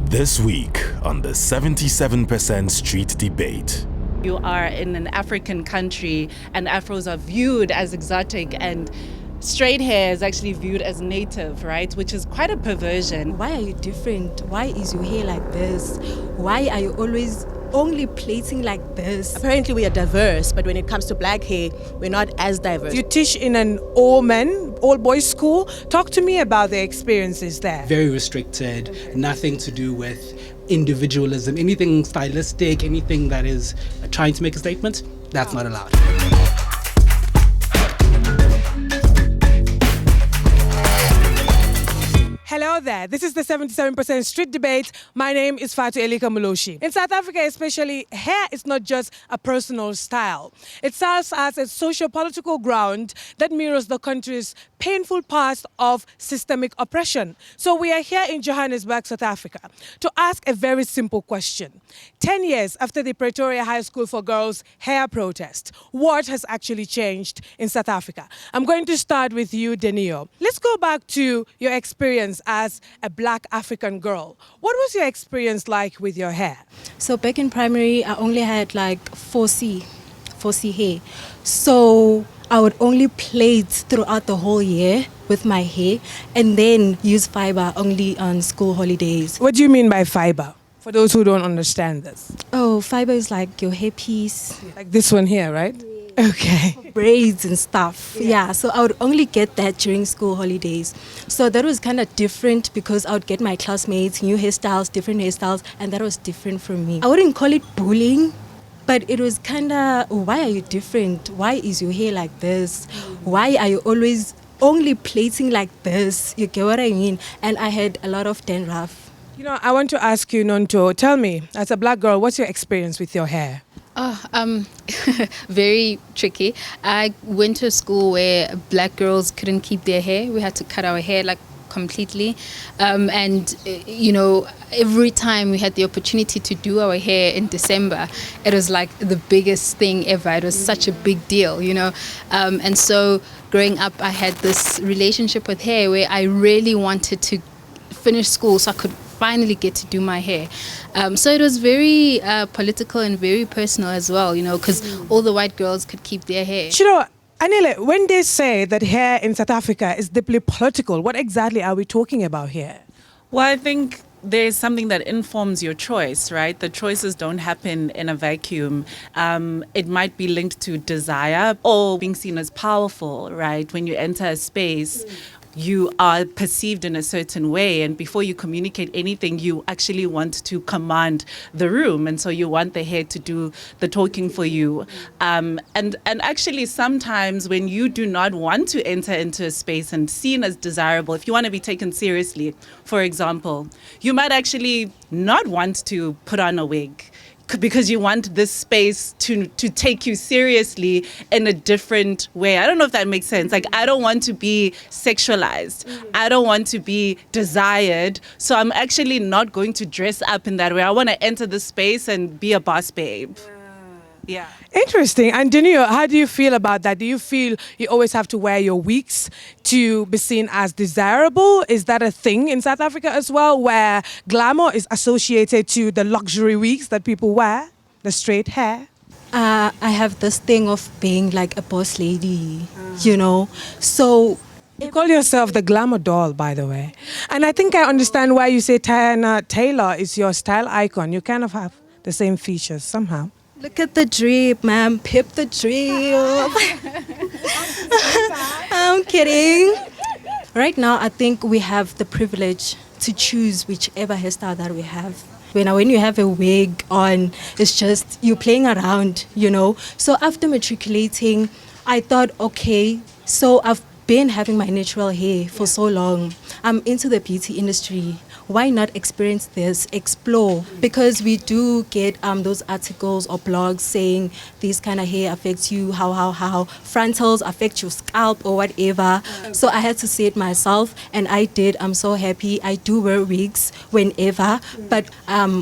This week on the 77% Street Debate. You are in an African country and Afros are viewed as exotic and straight hair is actually viewed as native, right? Which is quite a perversion. Why are you different? Why is your hair like this? Why are you always only plating like this? Apparently we are diverse, but when it comes to black hair, we're not as diverse. You teach in an all-men, all-boys school. Talk to me about the experiences there. Very restricted, nothing to do with individualism, anything stylistic, anything that is trying to make a statement, that's not allowed. Hello there, this is the 77% Street Debate. My name is Fatu Elika Muloshi. In South Africa especially, hair is not just a personal style. It serves as a socio-political ground that mirrors the country's painful past of systemic oppression. So we are here in Johannesburg, South Africa, to ask a very simple question. 10 years after the Pretoria High School for Girls hair protest, what has actually changed in South Africa? I'm going to start with you, Denio. Let's go back to your experience as a black African girl. What was your experience like with your hair? So back in primary, I only had like 4C hair. So I would only plait throughout the whole year with my hair and then use fiber only on school holidays. What do you mean by fiber? For those who don't understand this. Oh, fiber is like your hair piece. Like this one here, right? Okay. Braids and stuff. Yeah, so I would only get that during school holidays. So that was kind of different because I would get my classmates, new hairstyles, different hairstyles, and that was different from me. I wouldn't call it bullying, but it was kind of, why are you different? Why is your hair like this? Why are you always only plating like this? You get what I mean? And I had a lot of dandruff. You know, I want to ask you, Nonto, tell me, as a black girl, what's your experience with your hair? Very tricky. I went to a school where black girls couldn't keep their hair. We had to cut our hair like completely. You know, every time we had the opportunity to do our hair in December, it was like the biggest thing ever. It was such a big deal, you know. And so growing up, I had this relationship with hair where I really wanted to finish school so I could finally get to do my hair. So it was very political and very personal as well, you know, because all the white girls could keep their hair. You know, Anile, when they say that hair in South Africa is deeply political, what exactly are we talking about here? Well, I think there's something that informs your choice, right? The choices don't happen in a vacuum. It might be linked to desire or being seen as powerful, right? When you enter a space, you are perceived in a certain way, and before you communicate anything, you actually want to command the room, and so you want the hair to do the talking for you. And actually, sometimes when you do not want to enter into a space and seen as desirable, if you want to be taken seriously, for example, you might actually not want to put on a wig, because you want this space to take you seriously in a different way. I don't know if that makes sense. Like, I don't want to be sexualized. I don't want to be desired. So I'm actually not going to dress up in that way. I want to enter the space and be a boss babe. Yeah. Interesting. And Denio, how do you feel about that? Do you feel you always have to wear your wigs to be seen as desirable? Is that a thing in South Africa as well, where glamour is associated to the luxury wigs that people wear, the straight hair? I have this thing of being like a boss lady, you know, so... You call yourself the glamour doll, by the way. And I think I understand why you say Tiana Taylor is your style icon. You kind of have the same features somehow. Look at the drip, ma'am. Pip the drip. I'm kidding. Right now, I think we have the privilege to choose whichever hairstyle that we have. When you have a wig on, it's just you playing around, you know. So after matriculating, I thought, okay, so I've been having my natural hair for so long. I'm into the beauty industry. Why not experience this, explore? Because we do get those articles or blogs saying this kind of hair affects you, how frontals affect your scalp or whatever. So I had to say it myself, and I did. I'm so happy. I do wear wigs whenever, but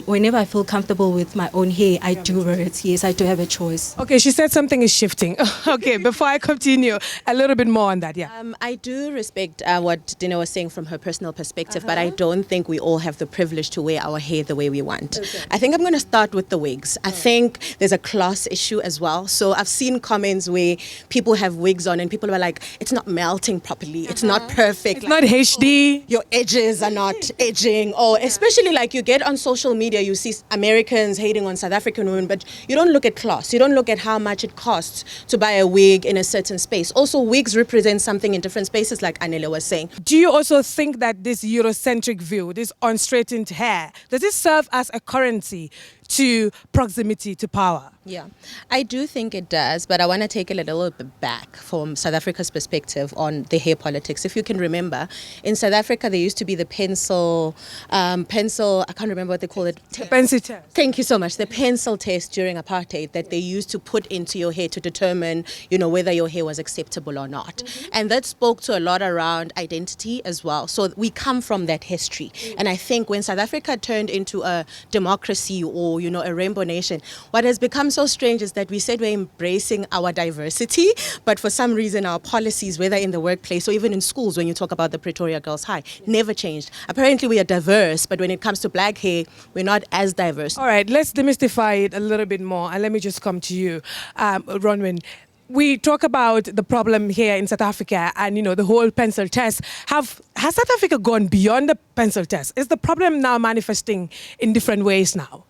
whenever I feel comfortable with my own hair, I do wear it. Yes, I do have a choice. Okay, she said something is shifting. Okay, before I continue, a little bit more on that, yeah. I do respect what Dina was saying from her personal perspective, but I don't think we we all have the privilege to wear our hair the way we want. I think I'm going to start with the wigs. I think there's a class issue as well. So I've seen comments where people have wigs on and people are like, it's not melting properly. It's not perfect. It's not HD. Your edges are not edging. Or especially like you get on social media, you see Americans hating on South African women, but you don't look at class. You don't look at how much it costs to buy a wig in a certain space. Also, wigs represent something in different spaces, like Anela was saying. Do you also think that this Eurocentric view, this unstraightened hair, does it serve as a currency to proximity to power? Yeah, I do think it does, but I want to take it a little bit back from South Africa's perspective on the hair politics. If you can remember, in South Africa, there used to be the pencil, I can't remember what they call it. The pencil test. Thank you so much. The pencil test during apartheid that they used to put into your hair to determine, whether your hair was acceptable or not. And that spoke to a lot around identity as well. So we come from that history. And I think when South Africa turned into a democracy or, a rainbow nation, what has become so strange is that we said we're embracing our diversity, but for some reason our policies, whether in the workplace or even in schools, when you talk about the Pretoria Girls High, never changed. Apparently we are diverse, but when it comes to black hair, we're not as diverse. All right, let's demystify it a little bit more. And let me just come to you, Ronwin. We talk about the problem here in South Africa and, the whole pencil test. Has South Africa gone beyond the pencil test? Is the problem now manifesting in different ways now?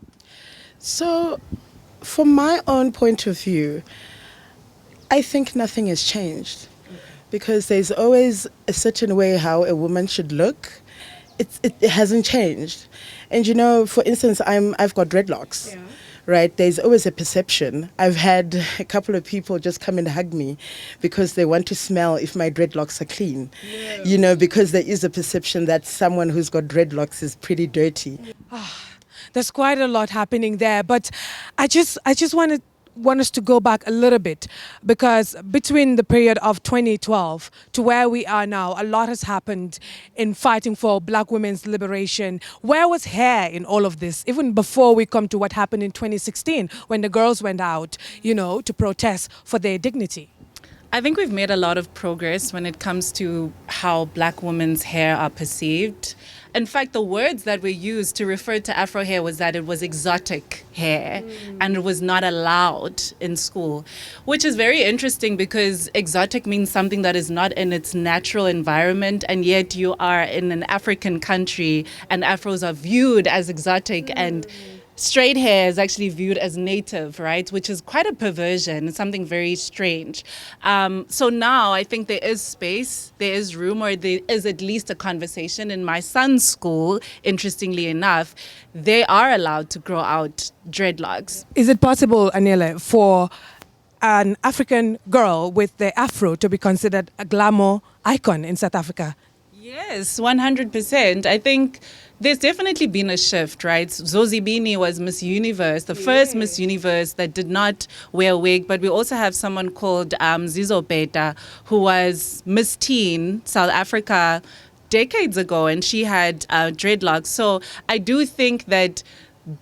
So, from my own point of view, I think nothing has changed because there's always a certain way how a woman should look. It hasn't changed. And for instance, I've got dreadlocks. Yeah. Right, there's always a perception. I've had a couple of people just come and hug me because they want to smell if my dreadlocks are clean. Yeah. Because there is a perception that someone who's got dreadlocks is pretty dirty. There's quite a lot happening there, but I just want us to go back a little bit because between the period of 2012 to where we are now, a lot has happened in fighting for black women's liberation. Where was hair in all of this, even before we come to what happened in 2016 when the girls went out, to protest for their dignity? I think we've made a lot of progress when it comes to how black women's hair are perceived. In fact, the words that were used to refer to Afro hair was that it was exotic hair and it was not allowed in school, which is very interesting because exotic means something that is not in its natural environment, and yet you are in an African country and Afros are viewed as exotic and straight hair is actually viewed as native, right? Which is quite a perversion. It's something very strange. So now I think there is space, there is room, or there is at least a conversation. In my son's school, interestingly enough, they are allowed to grow out dreadlocks. Is it possible, Anela, for an African girl with the Afro to be considered a glamour icon in South Africa? Yes, 100%. I think there's definitely been a shift, right? Zozibini was Miss Universe, the first Miss Universe that did not wear a wig. But we also have someone called Zizo Beta, who was Miss Teen South Africa decades ago, and she had dreadlocks. So I do think that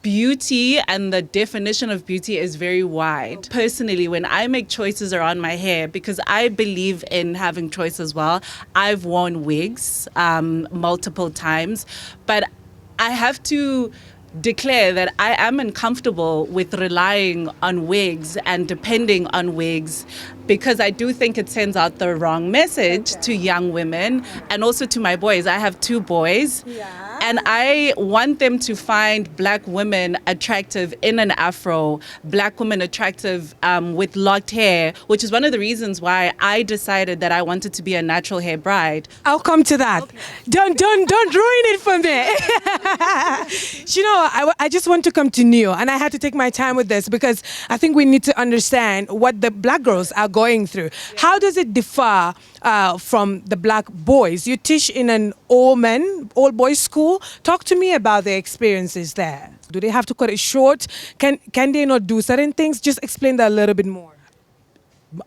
beauty and the definition of beauty is very wide. Personally, when I make choices around my hair, because I believe in having choice as well, I've worn wigs multiple times, but I have to declare that I am uncomfortable with relying on wigs and depending on wigs, because I do think it sends out the wrong message to young women and also to my boys. I have 2 boys. And I want them to find black women attractive in an afro, black women attractive with locked hair, which is one of the reasons why I decided that I wanted to be a natural hair bride. I'll come to that. Okay. Don't ruin it for me. I just want to come to Neo, and I had to take my time with this because I think we need to understand what the black girls are going through. Yeah. How does it differ from the black boys? You teach in an all boys school. Talk to me about their experiences there. Do they have to cut it short? Can they not do certain things? Just explain that a little bit more.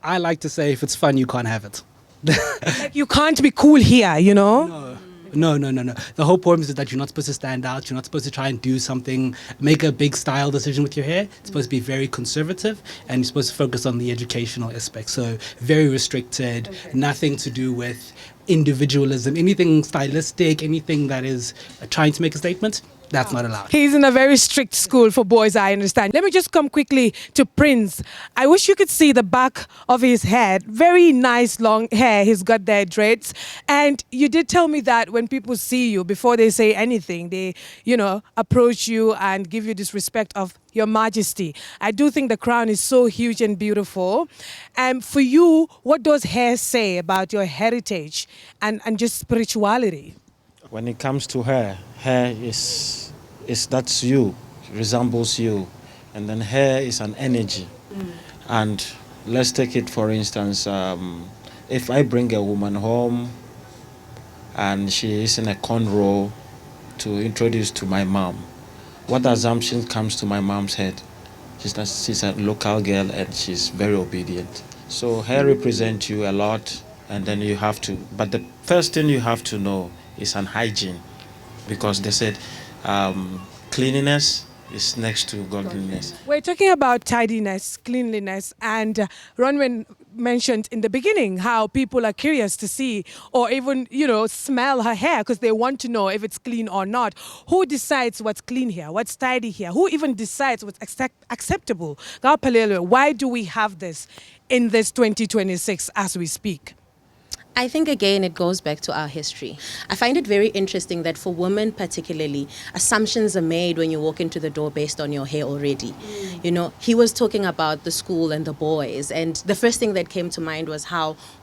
I like to say if it's fun, you can't have it. Like you can't be cool here, No. No. The whole point is that you're not supposed to stand out. You're not supposed to try and do something, make a big style decision with your hair. It's supposed to be very conservative, and you're supposed to focus on the educational aspect. So very restricted, nothing to do with individualism, anything stylistic, anything that is trying to make a statement. That's not allowed. He's in a very strict school for boys, I understand. Let me just come quickly to Prince. I wish you could see the back of his head. Very nice long hair. He's got their dreads. And you did tell me that when people see you, before they say anything, they, approach you and give you this respect of Your Majesty. I do think the crown is so huge and beautiful. And for you, what does hair say about your heritage and just spirituality? When it comes to hair is that's you, resembles you, and then hair is an energy. And let's take it for instance, if I bring a woman home and she is in a cornrow to introduce to my mom, what assumption comes to my mom's head? She's a local girl and she's very obedient. So hair represents you a lot, and then you have to, but the first thing you have to know is an hygiene, because they said cleanliness is next to godliness. We're talking about tidiness, cleanliness, and Ronwen mentioned in the beginning how people are curious to see or even, smell her hair because they want to know if it's clean or not. Who decides what's clean here? What's tidy here? Who even decides what's acceptable? Why do we have this in this 2026 as we speak? I think, again, it goes back to our history. I find it very interesting that for women particularly, assumptions are made when you walk into the door based on your hair already. He was talking about the school and the boys, and the first thing that came to mind was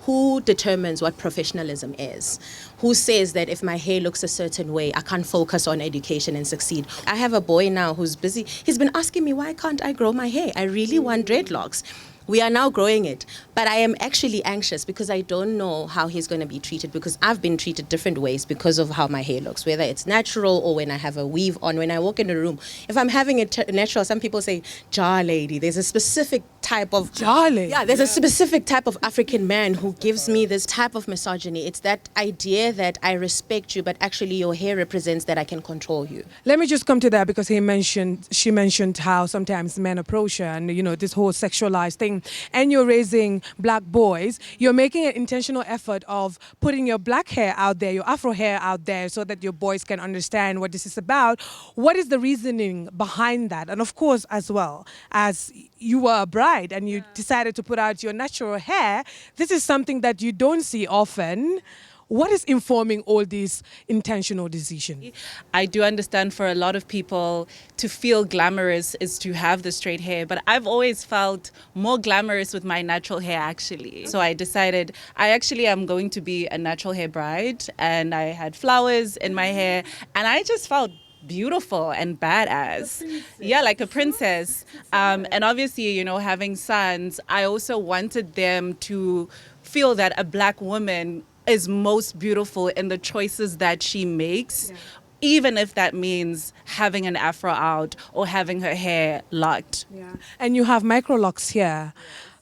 who determines what professionalism is? Who says that if my hair looks a certain way, I can't focus on education and succeed? I have a boy now who's busy. He's been asking me, why can't I grow my hair? I really want dreadlocks. We are now growing it, but I am actually anxious because I don't know how he's going to be treated, because I've been treated different ways because of how my hair looks, whether it's natural or when I have a weave on. When I walk in a room, if I'm having it natural, some people say, jar lady. There's a specific type of... Jar lady? Yeah, there's a specific type of African man who gives me this type of misogyny. It's that idea that I respect you, but actually your hair represents that I can control you. Let me just come to that, because she mentioned how sometimes men approach her and, this whole sexualized thing. And you're raising black boys, you're making an intentional effort of putting your black hair out there, your Afro hair out there, so that your boys can understand what this is about. What is the reasoning behind that? And of course, as well, as you were a bride and you decided to put out your natural hair, this is something that you don't see often. What is informing all these intentional decisions? I do understand for a lot of people to feel glamorous is to have the straight hair, but I've always felt more glamorous with my natural hair, actually. So I decided I actually am going to be a natural hair bride, and I had flowers in my hair, and I just felt beautiful and badass. Yeah, like a princess. And obviously, having sons, I also wanted them to feel that a black woman is most beautiful in the choices that she makes, even if that means having an afro out or having her hair locked. Yeah. And you have micro locks here.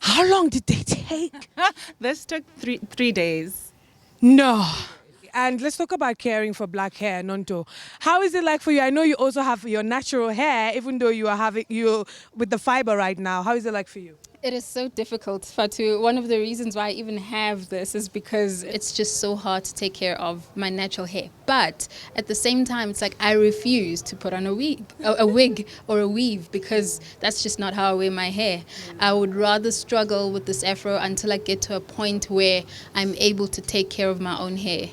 How long did they take? This took three days. No. And let's talk about caring for black hair, Nonto. How is it like for you? I know you also have your natural hair, even though you are having you with the fiber right now. How is it like for you? It is so difficult, Fatu. One of the reasons why I even have this is because it's just so hard to take care of my natural hair. But at the same time, it's like I refuse to put on a wig or a weave, because that's just not how I wear my hair. I would rather struggle with this afro until I get to a point where I'm able to take care of my own hair.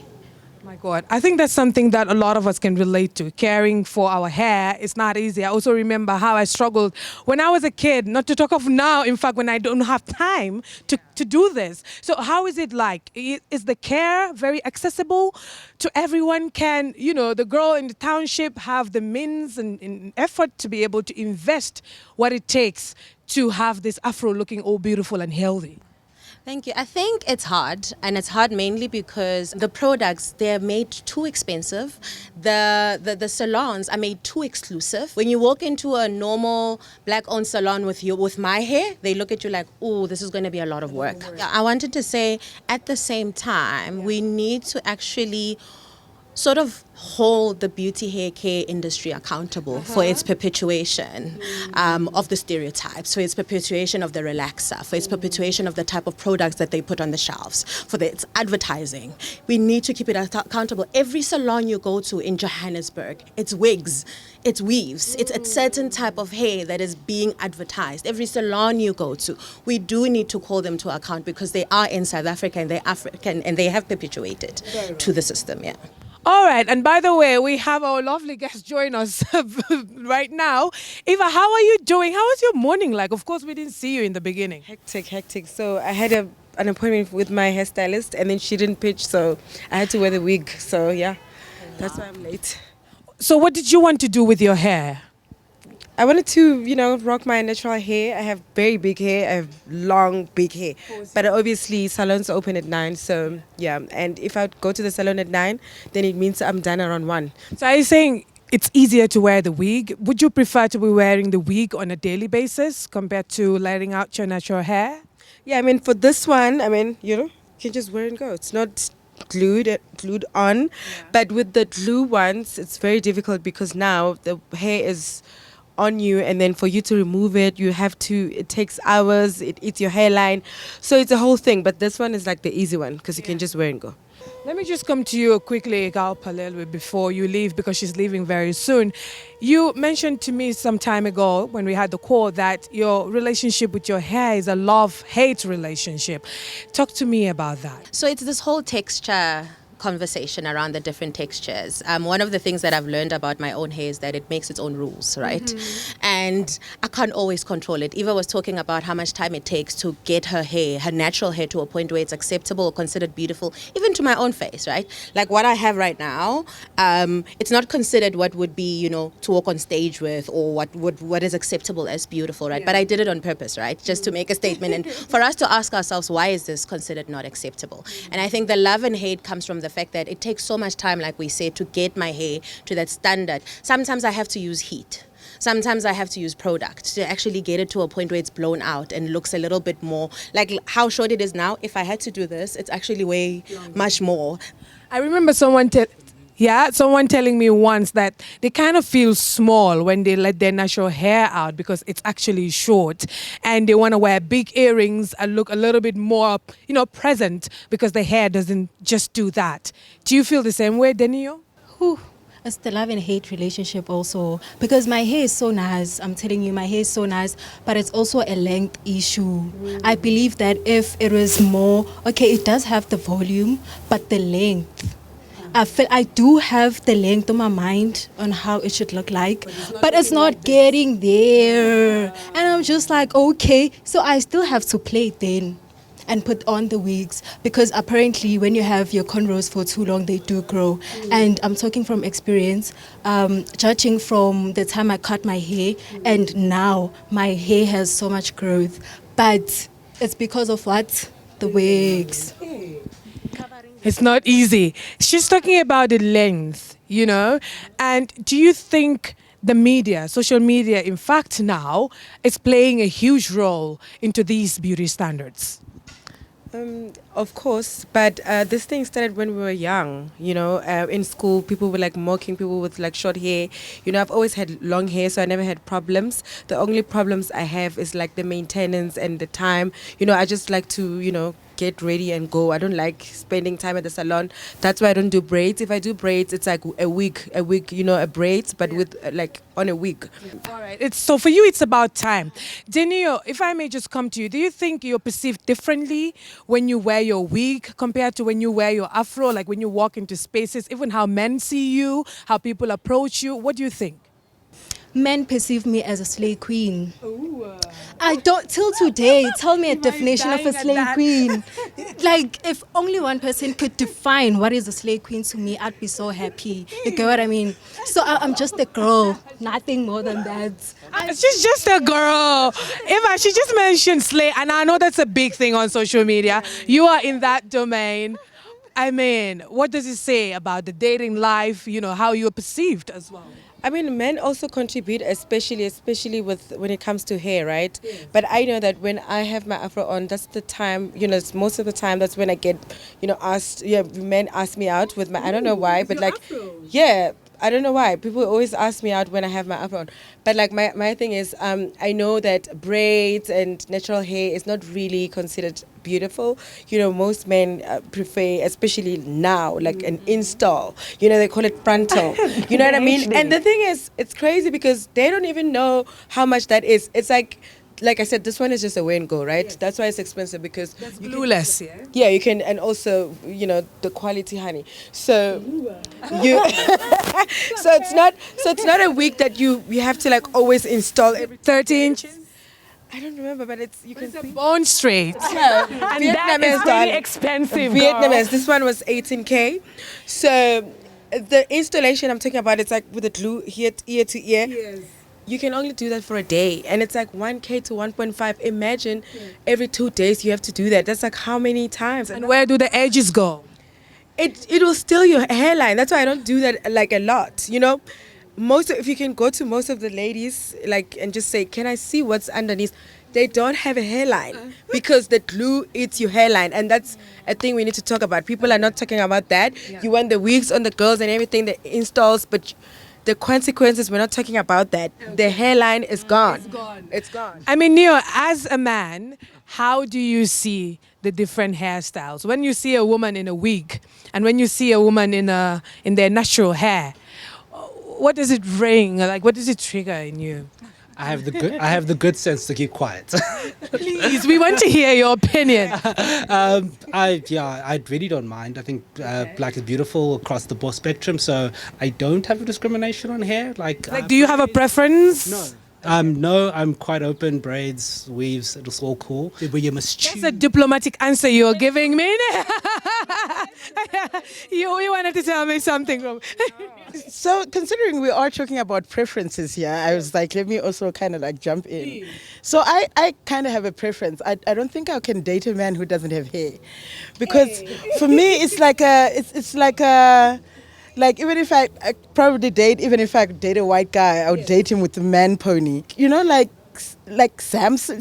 My God, I think that's something that a lot of us can relate to. Caring for our hair is not easy. I also remember how I struggled when I was a kid, not to talk of now, in fact, when I don't have time to do this. So how is it like? Is the care very accessible to everyone? Can, the girl in the township have the means and effort to be able to invest what it takes to have this afro looking all beautiful and healthy? Thank you. I think it's hard, and it's hard mainly because the products, they're made too expensive. The salons are made too exclusive. When you walk into a normal black-owned salon with my hair, they look at you like, oh, this is going to be a lot of work. I wanted to say, at the same time, we need to actually sort of hold the beauty hair care industry accountable for its perpetuation of the stereotypes, for its perpetuation of the relaxer, for its perpetuation of the type of products that they put on the shelves, for its advertising. We need to keep it accountable. Every salon you go to in Johannesburg, it's wigs, it's weaves, it's a certain type of hair that is being advertised. Every salon you go to, we do need to call them to account because they are in South Africa and they're African and they have perpetuated to the system, yeah. All right, and by the way, we have our lovely guest join us right now. Eva, how are you doing? How was your morning like? Of course, we didn't see you in the beginning. Hectic. So I had an appointment with my hairstylist and then she didn't pitch, so I had to wear the wig. So yeah, that's why I'm late. So what did you want to do with your hair? I wanted to, rock my natural hair. I have very big hair. I have long, big hair. But obviously, salons open at 9. So, yeah. And if I go to the salon at 9, then it means I'm done around 1. So are you saying it's easier to wear the wig? Would you prefer to be wearing the wig on a daily basis compared to letting out your natural hair? Yeah, I mean, for this one, you can just wear and go. It's not glued on. Yeah. But with the glue ones, it's very difficult because now the hair is on you, and then for you to remove it, it takes hours, it eats your hairline, so it's a whole thing. But this one is like the easy one because you can just wear and go. Let me just come to you quickly, Gal Palelwe, before you leave, because she's leaving very soon. You mentioned to me some time ago when we had the call that your relationship with your hair is a love-hate relationship. Talk to me about that. So it's this whole texture conversation around the different textures. One of the things that I've learned about my own hair is that it makes its own rules, right? And I can't always control it. Eva was talking about how much time it takes to get her hair, her natural hair, to a point where it's acceptable or considered beautiful, even to my own face, right? Like what I have right now, it's not considered what would be, to walk on stage with, or what is acceptable as beautiful, right? Yeah. But I did it on purpose, right? Just to make a statement and for us to ask ourselves, why is this considered not acceptable? And I think the love and hate comes from the fact that it takes so much time, like we said, to get my hair to that standard. Sometimes I have to use heat. Sometimes I have to use product to actually get it to a point where it's blown out and looks a little bit more like how short it is now. If I had to do this, it's actually way much more. I remember someone telling me once that they kind of feel small when they let their natural hair out because it's actually short, and they want to wear big earrings and look a little bit more, present, because the hair doesn't just do that. Do you feel the same way, Denio? It's the love and hate relationship also, because my hair is so nice. I'm telling you, my hair is so nice, but it's also a length issue. I believe that if it was more, it does have the volume, but the length, I feel I do have the length on my mind on how it should look like, but it's not getting there. And I'm just like, so I still have to play it then and put on the wigs, because apparently when you have your cornrows for too long, they do grow. And I'm talking from experience, judging from the time I cut my hair and now my hair has so much growth. But it's because of what? The wigs. It's not easy. She's talking about the length, and do you think the media, social media, in fact now, is playing a huge role into these beauty standards? Of course, but this thing started when we were young, in school. People were like mocking people with like short hair. I've always had long hair, so I never had problems. The only problems I have is like the maintenance and the time. I just like to, get ready and go. I don't like spending time at the salon. That's why I don't do braids. If I do braids, it's like a wig, a braids, but with like on a wig. All right. So for you, it's about time. Denio, if I may just come to you, do you think you're perceived differently when you wear your wig compared to when you wear your afro, like when you walk into spaces, even how men see you, how people approach you? What do you think? Men perceive me as a slay queen. I don't, till today, tell me a definition of a slay queen. Like, if only one person could define what is a slay queen to me, I'd be so happy. You get what I mean? So I'm just a girl, nothing more than that. She's just a girl. Eva, she just mentioned slay, and I know that's a big thing on social media. You are in that domain. I mean, what does it say about the dating life, how you're perceived as well? I mean, men also contribute, especially with when it comes to hair, right? Yes. But I know that when I have my afro on, that's the time, it's most of the time that's when I get, asked. Yeah, men ask me out with my. I don't know why, but like, afro. Yeah. I don't know why. People always ask me out when I have my afro on. But like my thing is, I know that braids and natural hair is not really considered beautiful. Most men prefer, especially now, like an install. They call it frontal. You know what I mean? And the thing is, it's crazy because they don't even know how much that is. It's like I said, this one is just a wear and go, right? Yes. That's why it's expensive because that's glueless, yeah. Yeah, you can, and also the quality honey. So you, so it's not a wig that you have to like always install every 30 inches. I don't remember, but it's a bone straight. Yeah, and that is really expensive. Vietnamese. This one was 18K. So the installation I'm talking about, it's like with the glue here, ear to ear. Yes. You can only do that for a day, and it's like 1K to 1.5. Imagine every 2 days you have to do that. That's like how many times? And where do the edges go? It will steal your hairline. That's why I don't do that like a lot. If you can go to most of the ladies and just say, can I see what's underneath? They don't have a hairline because the glue eats your hairline, and that's a thing we need to talk about. People are not talking about that. Yeah. You want the wigs on the girls and everything, the installs, but the consequences, we're not talking about that. Okay. The hairline is gone. It's gone. I mean, Neo, as a man, how do you see the different hairstyles? When you see a woman in a wig and when you see a woman in their natural hair, what does it ring? Like, what does it trigger in you? I have the good sense to keep quiet. Please, we want to hear your opinion. I really don't mind. I think black is beautiful across the board spectrum, so I don't have a discrimination on hair. Do you have a preference? No. No, I'm quite open. Braids, weaves, it's all cool. But you must choose. That's a diplomatic answer you're giving me. You wanted to tell me something. So considering we are talking about preferences here, I was like, let me also kind of like jump in. So I kind of have a preference. I don't think I can date a man who doesn't have hair. Because for me, it's like even if I probably even if I date a white guy, I would date him with a man pony. Like Samson.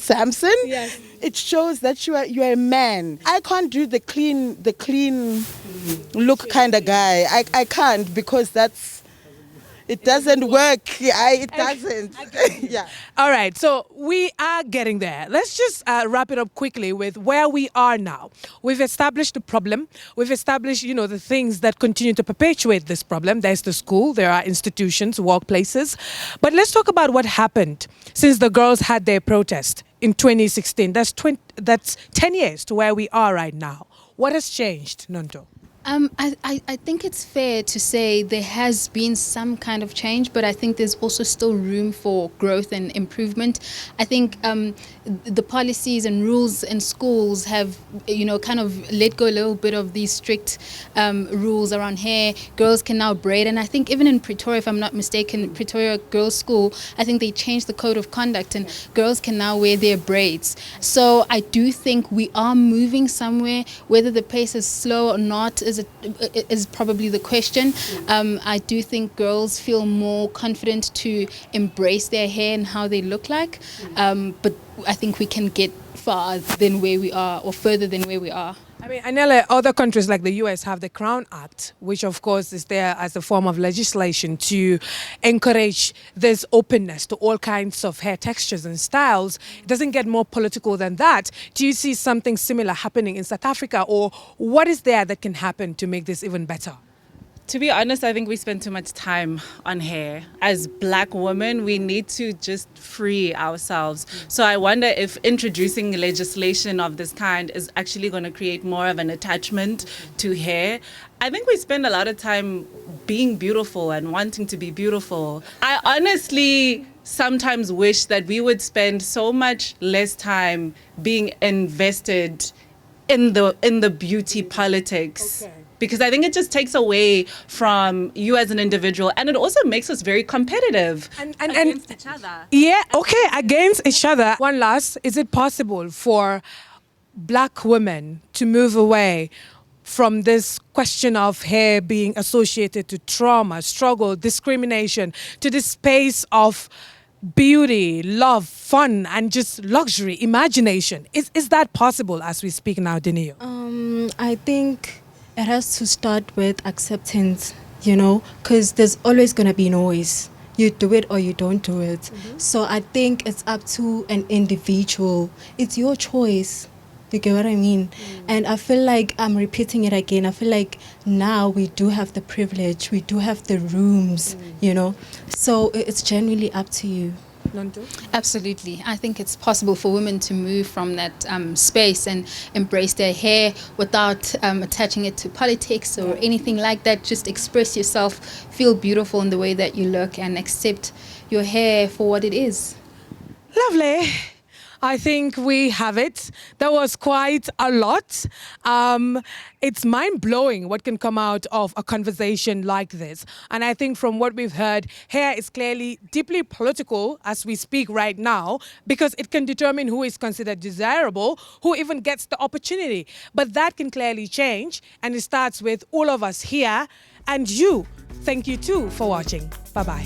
Yes. It shows that you are a man. I can't do the clean look kind of guy. I can't because it doesn't work. It doesn't. Yeah. All right. So we are getting there. Let's just wrap it up quickly with where we are now. We've established the problem. We've established, the things that continue to perpetuate this problem. There's the school. There are institutions, workplaces. But let's talk about what happened since the girls had their protest in 2016. That's 10 years to where we are right now. What has changed, Nonto? I think it's fair to say there has been some kind of change, but I think there's also still room for growth and improvement. I think the policies and rules in schools have, kind of let go a little bit of these strict rules around hair. Girls can now braid, and I think even in Pretoria, if I'm not mistaken, Pretoria Girls' School, I think they changed the code of conduct, and girls can now wear their braids. So I do think we are moving somewhere. Whether the pace is slow or not is probably the question. I do think girls feel more confident to embrace their hair and how they look like, but I think we can get far than where we are, or further than where we are. I mean, Anela, other countries like the US have the Crown Act, which of course is there as a form of legislation to encourage this openness to all kinds of hair textures and styles. It doesn't get more political than that. Do you see something similar happening in South Africa, or what is there that can happen to make this even better? To be honest, I think we spend too much time on hair. As Black women, we need to just free ourselves. So I wonder if introducing legislation of this kind is actually going to create more of an attachment to hair. I think we spend a lot of time being beautiful and wanting to be beautiful. I honestly sometimes wish that we would spend so much less time being invested in the beauty politics. Okay. Because I think it just takes away from you as an individual, and it also makes us very competitive against each other. Yeah, okay, against each other. One last, is it possible for Black women to move away from this question of hair being associated to trauma, struggle, discrimination, to this space of beauty, love, fun, and just luxury, imagination. Is that possible as we speak now, Denio? I think it has to start with acceptance, you know, because there's always going to be noise. You do it or you don't do it. So I think it's up to an individual. It's your choice. You get what I mean? And I feel like I'm repeating it again. I feel like now we do have the privilege. We do have the rooms, you know. So it's genuinely up to you. Absolutely. I think it's possible for women to move from that space and embrace their hair without attaching it to politics or anything like that. Just express yourself, feel beautiful in the way that you look, and accept your hair for what it is. Lovely. I think we have it. That was quite a lot. It's mind-blowing what can come out of a conversation like this. And I think from what we've heard, hair is clearly deeply political as we speak right now, because it can determine who is considered desirable, who even gets the opportunity. But that can clearly change, and it starts with all of us here and you. Thank you too for watching. Bye-bye.